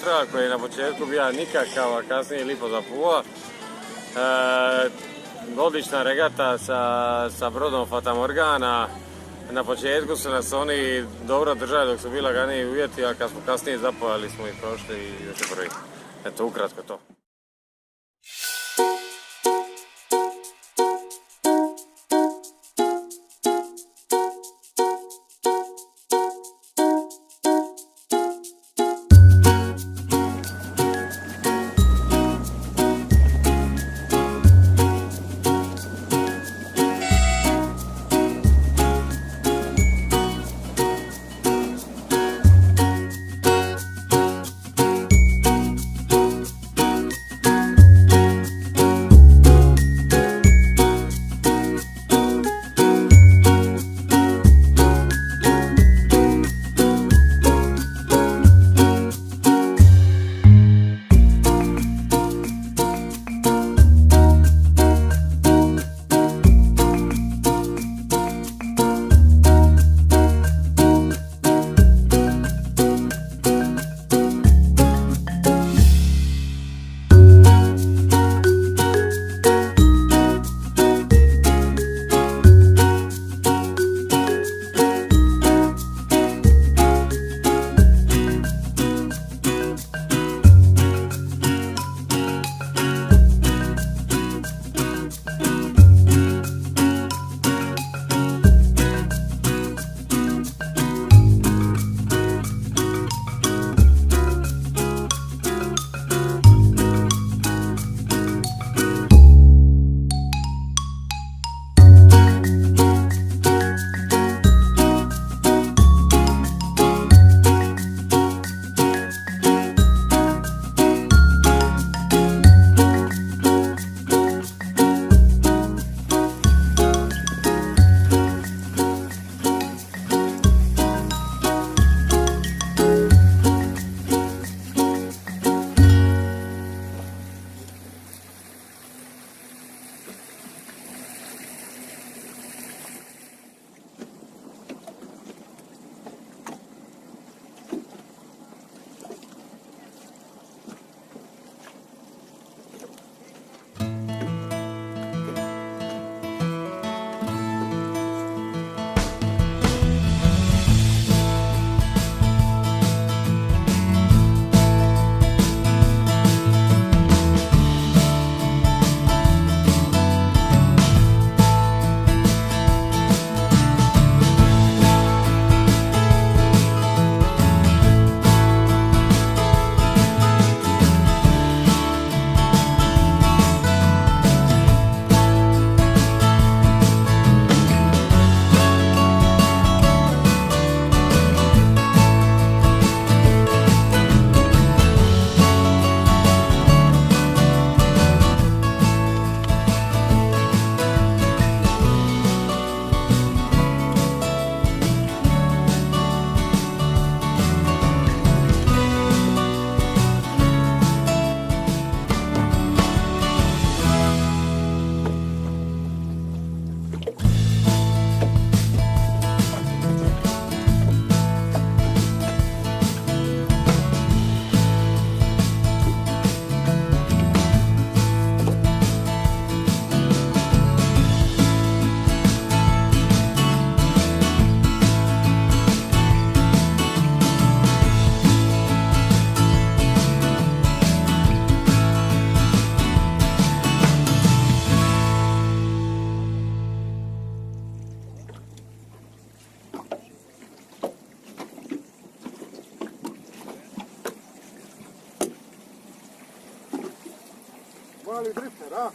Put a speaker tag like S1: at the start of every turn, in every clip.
S1: Petra koji je na početku bio nikakav, a kasnije lipo zapuva. Odlična regata sa brodom Fata Morgana. Na početku su nas oni dobro držali dok su bili laganiji uvjeti, a kad smo kasnije zapojali smo ih prošli i još je prvi. Eto, ukratko to.
S2: Mali drifter, a?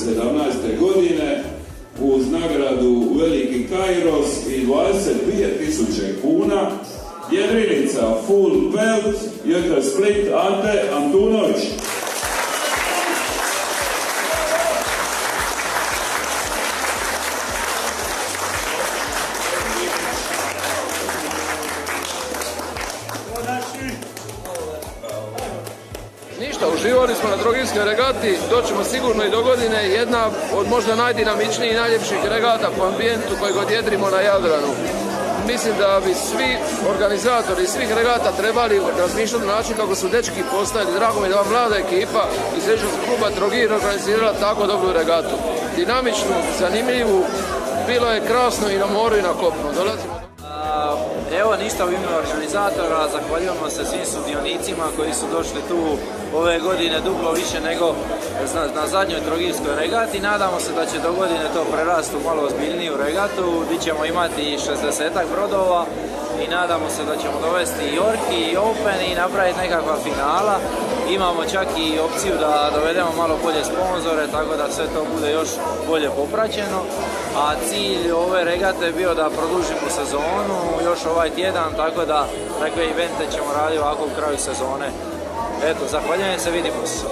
S3: 2017. godine uz nagradu Veliki Kairos i 22.000 kuna jedrinica Full Belt J. Split Ante Antunović.
S4: Ništa, uživali smo na Trogirskoj regati, doćemo sigurno i do godine, jedna od možda najdinamičnijih i najljepših regata po ambijentu koji god jedrimo na Jadranu. Mislim da bi svi organizatori svih regata trebali razmišljati na način kako su dečki postavili. Drago mi je da vam mlada ekipa iz Srednjoškolskog kluba Trogir organizirala tako dobru regatu. Dinamičnu, zanimljivu, bilo je krasno i na moru i na kopnu. Dolazimo
S5: Evo ništa u ime organizatora, zahvaljujemo se svim sudionicima koji su došli tu ove godine duplo više nego na zadnjoj Trogirskoj regati. Nadamo se da će do godine to prerasti u malo ozbiljniju regatu gdje ćemo imati 60-ak brodova i nadamo se da ćemo dovesti i Orki i Open i napraviti nekakva finala. Imamo čak i opciju da dovedemo malo bolje sponzore, tako da sve to bude još bolje popraćeno. A cilj ove regate je bio da produžimo sezonu još ovaj tjedan, tako da takve evente ćemo raditi ovako u kraju sezone. Eto, zahvaljujem se, vidimo se.